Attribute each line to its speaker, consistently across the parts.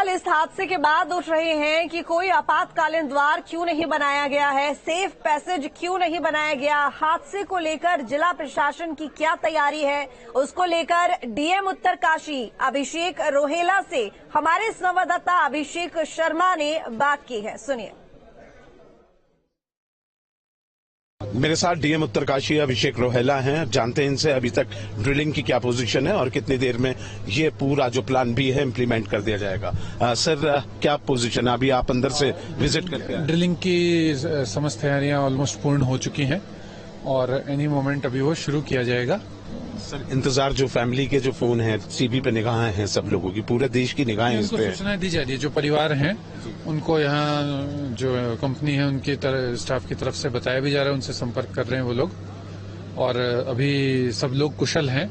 Speaker 1: सवाल इस हादसे के बाद उठ रहे हैं कि कोई आपातकालीन द्वार क्यों नहीं बनाया गया है, सेफ पैसेज क्यों नहीं बनाया गया। हादसे को लेकर जिला प्रशासन की क्या तैयारी है, उसको लेकर डीएम उत्तरकाशी अभिषेक रोहेला से हमारे संवाददाता अभिषेक शर्मा ने बात की है। सुनिए।
Speaker 2: मेरे साथ डीएम उत्तरकाशी अभिषेक रोहेला हैं। जानते हैं इनसे अभी तक ड्रिलिंग की क्या पोजीशन है और कितनी देर में ये पूरा जो प्लान बी है इम्प्लीमेंट कर दिया जाएगा। सर, क्या पोजीशन है? अभी आप अंदर से विजिट करके आए।
Speaker 3: ड्रिलिंग की समस्त तैयारियां ऑलमोस्ट पूर्ण हो चुकी हैं और एनी मोमेंट अभी वो शुरू किया जाएगा।
Speaker 2: सर, इंतजार जो फैमिली के जो फोन है, सीबी पे निगाहें हैं सब लोगों की, पूरे देश की निगाहें इस पे।
Speaker 3: सूचनाएं दी जा रही है, जो परिवार हैं उनको यहाँ जो कंपनी है उनकी स्टाफ की तरफ से बताया भी जा रहा है, उनसे संपर्क कर रहे हैं वो लोग और अभी सब लोग कुशल हैं।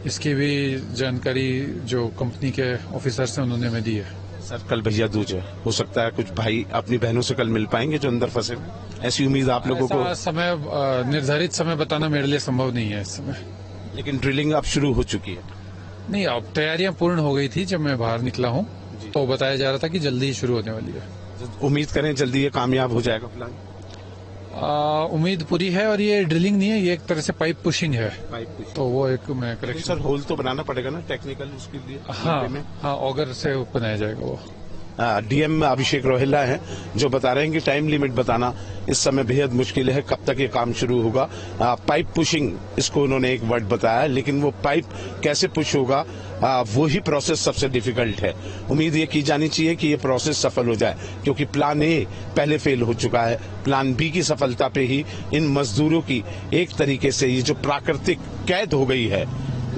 Speaker 3: इसकी भी जानकारी जो कंपनी के ऑफिसर्स हैं उन्होंने हमें दी है।
Speaker 2: सर, कल भैया दूज है, हो सकता है कुछ भाई अपनी बहनों से कल मिल पाएंगे जो अंदर फंसे, ऐसी उम्मीद आप लोगों को?
Speaker 3: समय निर्धारित समय बताना मेरे लिए संभव नहीं है इस समय।
Speaker 2: लेकिन ड्रिलिंग अब शुरू हो चुकी है?
Speaker 3: नहीं, अब तैयारियां पूर्ण हो गई थी। जब मैं बाहर निकला हूं तो बताया जा रहा था कि जल्दी ही शुरू होने वाली है।
Speaker 2: उम्मीद करें जल्दी ये कामयाब हो जाएगा प्लान?
Speaker 3: उम्मीद पूरी है। और ये ड्रिलिंग नहीं है, ये एक तरह से पाइप पुशिंग है।
Speaker 2: तो
Speaker 3: वो एक मैं करेक्शन।
Speaker 2: सर, होल तो बनाना पड़ेगा ना टेक्निकल उसके लिए?
Speaker 3: हाँ, ऑगर से बनाया जाएगा वो।
Speaker 2: डीएम अभिषेक रोहेला हैं जो बता रहे हैं कि टाइम लिमिट बताना इस समय बेहद मुश्किल है, कब तक ये काम शुरू होगा। पाइप पुशिंग इसको उन्होंने एक वर्ड बताया, लेकिन वो पाइप कैसे पुश होगा वो ही प्रोसेस सबसे डिफिकल्ट है। उम्मीद ये की जानी चाहिए कि ये प्रोसेस सफल हो जाए, क्योंकि प्लान ए पहले फेल हो चुका है। प्लान बी की सफलता पे ही इन मजदूरों की एक तरीके से ये जो प्राकृतिक कैद हो गई है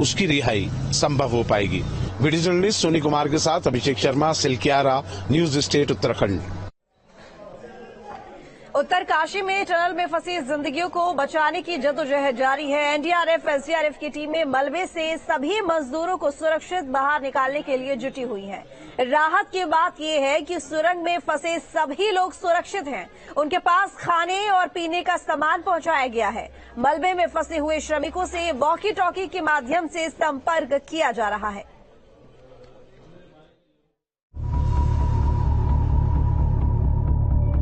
Speaker 2: उसकी रिहाई संभव हो पाएगी। वीडियो जर्नलिस्ट सोनी कुमार के साथ अभिषेक शर्मा, सिलक्यारा, न्यूज स्टेट उत्तराखंड।
Speaker 1: उत्तरकाशी में टनल में फंसी जिंदगियों को बचाने की जद्दोजहद जारी है। एनडीआरएफ, एसडीआरएफ की टीमें मलबे से सभी मजदूरों को सुरक्षित बाहर निकालने के लिए जुटी हुई हैं। राहत की बात यह है कि सुरंग में फंसे सभी लोग सुरक्षित हैं। उनके पास खाने और पीने का सामान पहुंचाया गया है। मलबे में फंसे हुए श्रमिकों से वॉकी टॉकी के माध्यम से संपर्क किया जा रहा है।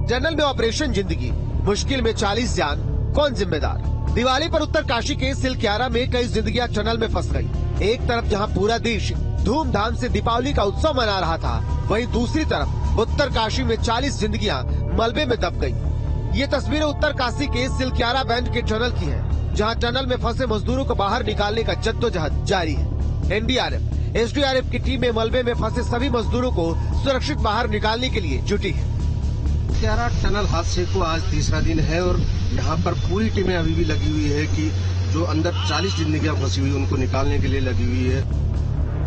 Speaker 4: टनल में ऑपरेशन जिंदगी, मुश्किल में 40 जान, कौन जिम्मेदार? दिवाली पर उत्तरकाशी के सिलक्यारा में कई जिंदगियां टनल में फंस गई। एक तरफ जहां पूरा देश धूमधाम से दीपावली का उत्सव मना रहा था, वहीं दूसरी तरफ उत्तरकाशी में 40 जिंदगियां मलबे में दब गई। ये तस्वीरें उत्तरकाशी के सिलक्यारा बैंड के टनल की है, जहां टनल में फंसे मजदूरों को बाहर निकालने का जद्दोजहद जारी है। एनडीआरएफ, एसडीआरएफ की टीमें मलबे में फंसे सभी मजदूरों को सुरक्षित बाहर निकालने के लिए जुटी है।
Speaker 5: सिलक्यारा टनल हादसे को आज तीसरा दिन है और यहाँ पर पूरी टीमें अभी भी लगी हुई है कि जो अंदर 40 जिंदगियां फंसी हुई उनको निकालने के लिए लगी हुई है।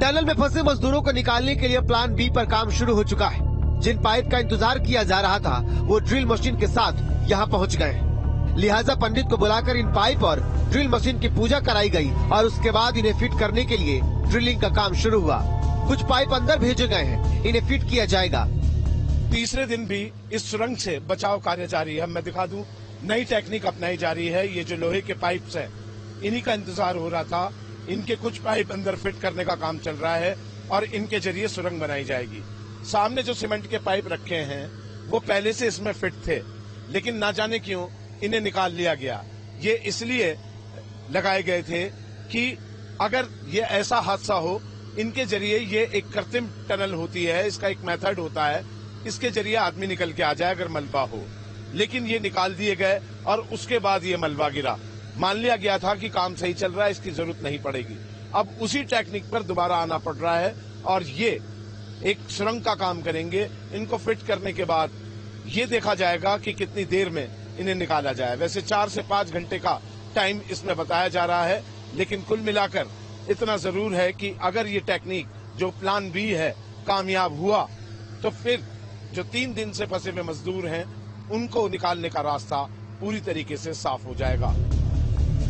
Speaker 4: टनल में फंसे मजदूरों को निकालने के लिए प्लान बी पर काम शुरू हो चुका है। जिन पाइप का इंतजार किया जा रहा था वो ड्रिल मशीन के साथ यहाँ पहुँच गए। लिहाजा पंडित को बुलाकर इन पाइप और ड्रिल मशीन की पूजा कराई गई और उसके बाद इन्हें फिट करने के लिए ड्रिलिंग का काम शुरू हुआ। कुछ पाइप अंदर भेजे गए हैं, इन्हें फिट किया जाएगा।
Speaker 2: तीसरे दिन भी इस सुरंग से बचाव कार्य जारी है। मैं दिखा दूं, नई टेक्निक अपनाई जा रही है। ये जो लोहे के पाइप्स हैं, इन्हीं का इंतजार हो रहा था। इनके कुछ पाइप अंदर फिट करने का काम चल रहा है और इनके जरिए सुरंग बनाई जाएगी। सामने जो सीमेंट के पाइप रखे हैं वो पहले से इसमें फिट थे, लेकिन ना जाने क्यों इन्हें निकाल लिया गया। ये इसलिए लगाए गए थे कि अगर ये ऐसा हादसा हो, इनके जरिए ये एक कृत्रिम टनल होती है, इसका एक मेथड होता है, इसके जरिए आदमी निकल के आ जाए अगर मलबा हो। लेकिन ये निकाल दिए गए और उसके बाद ये मलबा गिरा। मान लिया गया था कि काम सही चल रहा है, इसकी जरूरत नहीं पड़ेगी। अब उसी टेक्निक पर दोबारा आना पड़ रहा है और ये एक सुरंग का काम करेंगे। इनको फिट करने के बाद ये देखा जाएगा कि कितनी देर में इन्हें निकाला जाए। वैसे 4 से 5 घंटे का टाइम इसमें बताया जा रहा है, लेकिन कुल मिलाकर इतना जरूर है कि अगर ये टेक्निक जो प्लान बी है कामयाब हुआ तो फिर जो 3 दिन से फंसे हुए मजदूर हैं उनको निकालने का रास्ता पूरी तरीके से साफ हो जाएगा।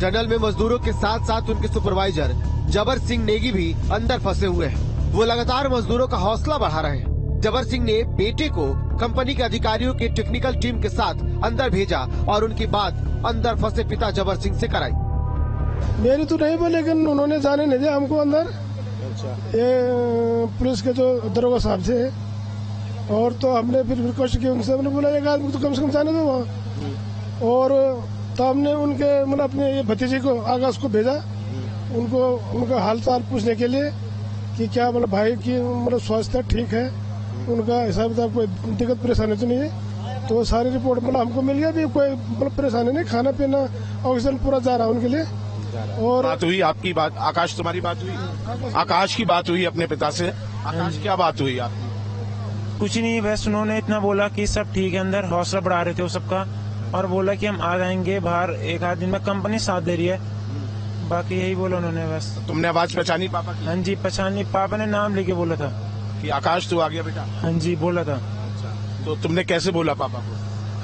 Speaker 4: टनल में मजदूरों के साथ साथ उनके सुपरवाइजर जबर सिंह नेगी भी अंदर फंसे हुए हैं। वो लगातार मजदूरों का हौसला बढ़ा रहे हैं। जबर सिंह ने बेटे को कंपनी के अधिकारियों की टेक्निकल टीम के साथ अंदर भेजा और उनकी बात अंदर फंसे पिता जबर सिंह से कराई।
Speaker 6: मेरी तो नहीं, लेकिन उन्होंने जाने नहीं दिया हमको अंदर। ये पुलिस के जो दरोगा साहब थे और तो हमने फिर कोशिश की उनसे, हमने बोला एक आदमी तो कम से कम जाने दो वहाँ। और तो हमने उनके मतलब अपने ये भतीजे को आकाश को भेजा, उनको उनका हाल चाल पूछने के लिए कि क्या मतलब भाई की मतलब स्वास्थ्य ठीक है, उनका हिसाब किताब कोई दिक्कत परेशानी तो नहीं है। तो सारी रिपोर्ट मतलब हमको मिल गया, भी कोई मतलब परेशानी नहीं, खाना पीना ऑक्सीजन पूरा जा रहा है उनके लिए। और
Speaker 2: बात हुई आपकी बात, आकाश तुम्हारी बात हुई, आकाश की बात हुई अपने पिता से। आकाश क्या बात हुई आपकी?
Speaker 7: कुछ नहीं, बस उन्होंने इतना बोला कि सब ठीक है, अंदर हौसला बढ़ा रहे थे वो सबका, और बोला कि हम आ जाएंगे बाहर एक आध दिन में, कंपनी साथ दे रही है, बाकी यही बोला उन्होंने बस।
Speaker 2: तुमने आवाज पहचानी पापा की?
Speaker 7: हाँ जी पहचानी, पापा ने नाम लेके बोला था
Speaker 2: कि आकाश तू आ गया बेटा।
Speaker 7: हाँ जी बोला था।
Speaker 2: तो तुमने कैसे बोला पापा को?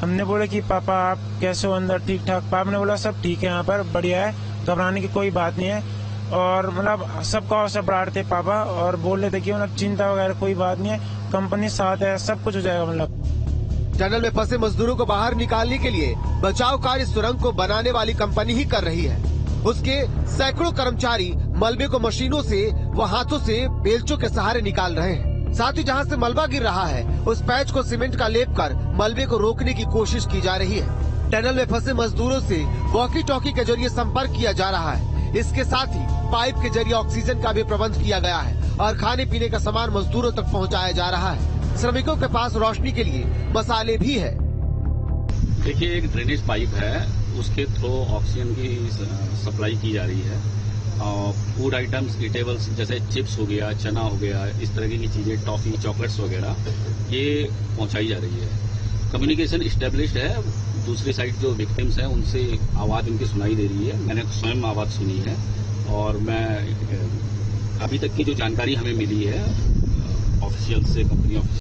Speaker 7: हमने बोला कि पापा आप कैसे हो अंदर, ठीक ठाक? पापा ने बोला सब ठीक है यहाँ पर, बढ़िया है, घबराने की कोई बात नहीं है। और मतलब सबका हौसला बढ़ा रहे थे पापा, और बोल रहे थे कि मतलब चिंता वगैरह कोई बात नहीं है, कंपनी साथ है, सब कुछ हो जाएगा। मतलब
Speaker 4: टनल में फंसे मजदूरों को बाहर निकालने के लिए बचाव कार्य सुरंग को बनाने वाली कंपनी ही कर रही है। उसके सैकड़ों कर्मचारी मलबे को मशीनों से व हाथों से बेलचों के सहारे निकाल रहे हैं। साथ ही जहां से मलबा गिर रहा है उस पैच को सीमेंट का लेप कर मलबे को रोकने की कोशिश की जा रही है। टनल में फंसे मजदूरों से वॉकी टॉकी के जरिए संपर्क किया जा रहा है। इसके साथ ही पाइप के जरिए ऑक्सीजन का भी प्रबंध किया गया है और खाने पीने का सामान मजदूरों तक पहुंचाया जा रहा है। श्रमिकों के पास रोशनी के लिए मसाले भी है।
Speaker 8: देखिए, एक ड्रेनेज पाइप है, उसके थ्रू ऑक्सीजन की सप्लाई की जा रही है। फूड आइटम्स, ईटेबल्स जैसे चिप्स हो गया, चना हो गया, इस तरह की चीजें, टॉफी, चॉकलेट्स वगैरह, ये पहुंचाई जा रही है। कम्युनिकेशन स्टेब्लिश्ड है, दूसरी साइड जो विक्टिम्स हैं उनसे आवाज उनकी सुनाई दे रही है, मैंने स्वयं आवाज सुनी है। और मैं अभी तक की जो जानकारी हमें मिली है ऑफिशियल से, कंपनी ऑफिशियल